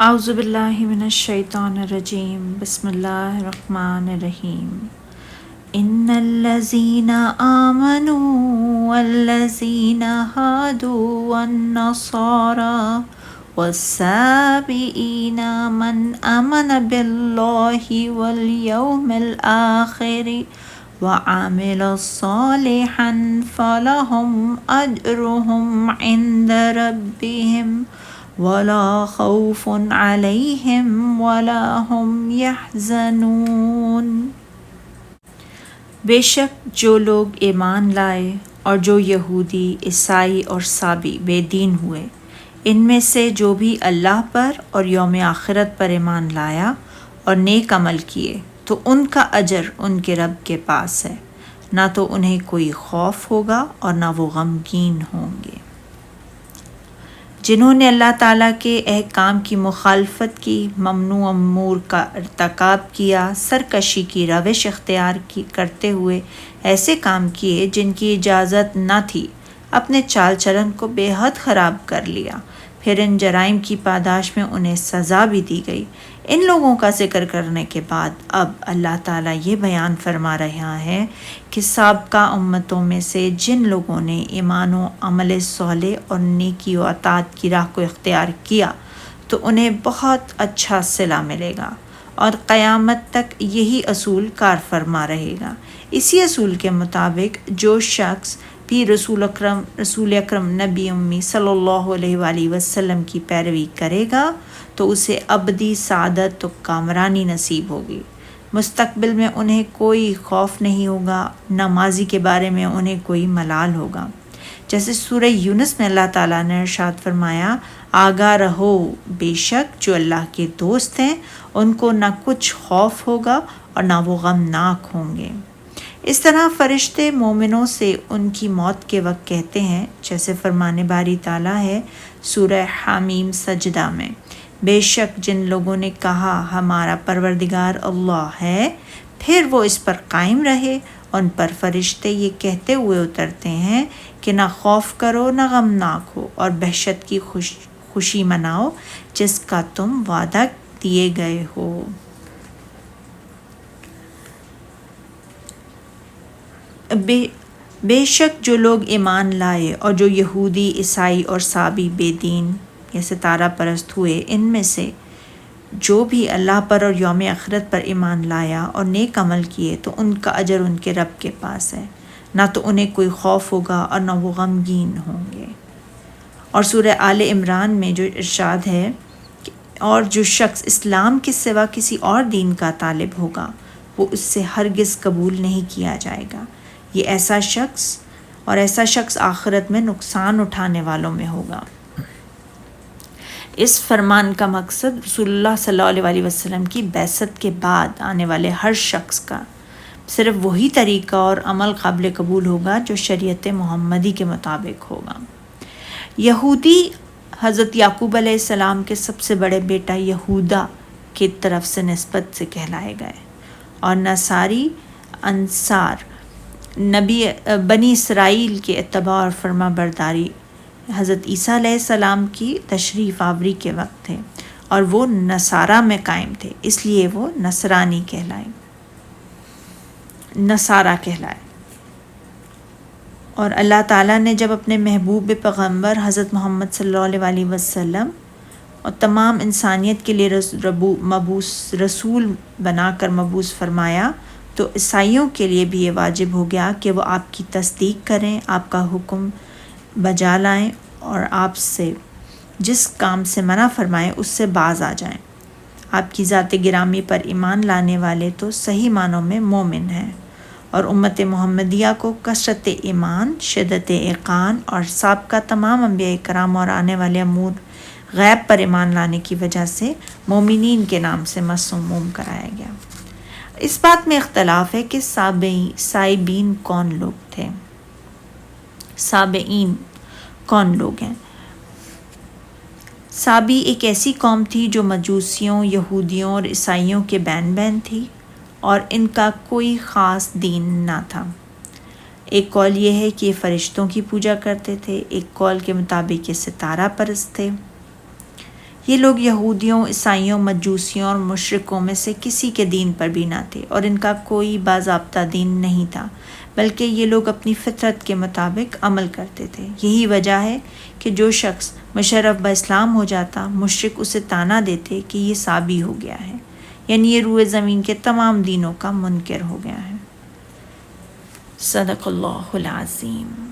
اعوذ باللہ من الشیطان الرجیم بسم اللہ الرحمن الرحیم ان الذین آمنوا والذین هادوا والنصارى والسابئین من آمن باللہ والیوم الآخر وعمل صالحا فلهم اجرهم عند ربهم ولا خوف علیہم ولا هم یحزنون۔ بے شک جو لوگ ایمان لائے اور جو یہودی، عیسائی اور سابی بے دین ہوئے، ان میں سے جو بھی اللہ پر اور یوم آخرت پر ایمان لایا اور نیک عمل کیے تو ان کا اجر ان کے رب کے پاس ہے، نہ تو انہیں کوئی خوف ہوگا اور نہ وہ غمگین ہوں گے۔ جنہوں نے اللہ تعالیٰ کے احکام کی مخالفت کی، ممنوع امور کا ارتکاب کیا، سرکشی کی روش اختیار کرتے ہوئے ایسے کام کیے جن کی اجازت نہ تھی، اپنے چال چلن کو بے حد خراب کر لیا، پھر ان جرائم کی پاداش میں انہیں سزا بھی دی گئی۔ ان لوگوں کا ذکر کرنے کے بعد اب اللہ تعالیٰ یہ بیان فرما رہا ہے کہ سابقہ امتوں میں سے جن لوگوں نے ایمان و عمل صالح اور نیکی و اطاعت کی راہ کو اختیار کیا تو انہیں بہت اچھا صلہ ملے گا اور قیامت تک یہی اصول کار فرما رہے گا۔ اسی اصول کے مطابق جو شخص بھی رسول اکرم نبی امی صلی اللہ علیہ وآلہ وسلم کی پیروی کرے گا تو اسے ابدی سعادت و کامرانی نصیب ہوگی۔ مستقبل میں انہیں کوئی خوف نہیں ہوگا، نہ ماضی کے بارے میں انہیں کوئی ملال ہوگا۔ جیسے سورہ یونس میں اللہ تعالیٰ نے ارشاد فرمایا، آگاہ رہو، بے شک جو اللہ کے دوست ہیں ان کو نہ کچھ خوف ہوگا اور نہ وہ غمناک ہوں گے۔ اس طرح فرشتے مومنوں سے ان کی موت کے وقت کہتے ہیں، جیسے فرمان باری تعالیٰ ہے سورہ حمیم سجدہ میں، بے شک جن لوگوں نے کہا ہمارا پروردگار اللہ ہے، پھر وہ اس پر قائم رہے، ان پر فرشتے یہ کہتے ہوئے اترتے ہیں کہ نہ خوف کرو نہ غمناک ہو اور بہشت کی خوشی مناؤ جس کا تم وعدہ دیے گئے ہو۔ بے شک جو لوگ ایمان لائے اور جو یہودی، عیسائی اور سابی بے دین یا ستارہ پرست ہوئے، ان میں سے جو بھی اللہ پر اور یوم آخرت پر ایمان لایا اور نیک عمل کیے تو ان کا اجر ان کے رب کے پاس ہے، نہ تو انہیں کوئی خوف ہوگا اور نہ وہ غمگین ہوں گے۔ اور سورہ آل عمران میں جو ارشاد ہے اور جو شخص اسلام کے سوا کسی اور دین کا طالب ہوگا وہ اس سے ہرگز قبول نہیں کیا جائے گا، یہ ایسا شخص آخرت میں نقصان اٹھانے والوں میں ہوگا۔ اس فرمان کا مقصد رسول اللہ صلی اللہ علیہ وسلم کی بعثت کے بعد آنے والے ہر شخص کا صرف وہی طریقہ اور عمل قابل قبول ہوگا جو شریعت محمدی کے مطابق ہوگا۔ یہودی حضرت یعقوب علیہ السلام کے سب سے بڑے بیٹا یہودا کی طرف سے نسبت سے کہلائے گئے، اور نصاری انصار بنی اسرائیل کے اتباع اور فرما برداری حضرت عیسیٰ علیہ السلام کی تشریف آوری کے وقت تھے، اور وہ نصارہ میں قائم تھے، اس لیے وہ نصرانی نصارہ کہلائے۔ اور اللہ تعالیٰ نے جب اپنے محبوب پیغمبر حضرت محمد صلی اللہ علیہ وسلم اور تمام انسانیت کے لیے رسول بنا کر مبعوث فرمایا تو عیسائیوں کے لیے بھی یہ واجب ہو گیا کہ وہ آپ کی تصدیق کریں، آپ کا حکم بجا لائیں اور آپ سے جس کام سے منع فرمائیں اس سے باز آ جائیں۔ آپ کی ذات گرامی پر ایمان لانے والے تو صحیح معنوں میں مومن ہیں، اور امت محمدیہ کو کثرت ایمان، شدت یقین اور سابقہ تمام انبیاء کرام اور آنے والے امور غیب پر ایمان لانے کی وجہ سے مومنین کے نام سے مسموم کرایا گیا۔ اس بات میں اختلاف ہے کہ سابئین کون لوگ تھے، سابئین کون لوگ ہیں۔ سابی ایک ایسی قوم تھی جو مجوسیوں، یہودیوں اور عیسائیوں کے بین تھی، اور ان کا کوئی خاص دین نہ تھا۔ ایک قول یہ ہے کہ یہ فرشتوں کی پوجا کرتے تھے، ایک قول کے مطابق یہ ستارہ پرست تھے۔ یہ لوگ یہودیوں، عیسائیوں، مجوسیوں اور مشرکوں میں سے کسی کے دین پر بھی نہ تھے، اور ان کا کوئی باضابطہ دین نہیں تھا، بلکہ یہ لوگ اپنی فطرت کے مطابق عمل کرتے تھے۔ یہی وجہ ہے کہ جو شخص مشرف باسلام ہو جاتا، مشرک اسے طعنہ دیتے کہ یہ صابی ہو گیا ہے، یعنی یہ روئے زمین کے تمام دینوں کا منکر ہو گیا ہے۔ صدق اللہ العظیم۔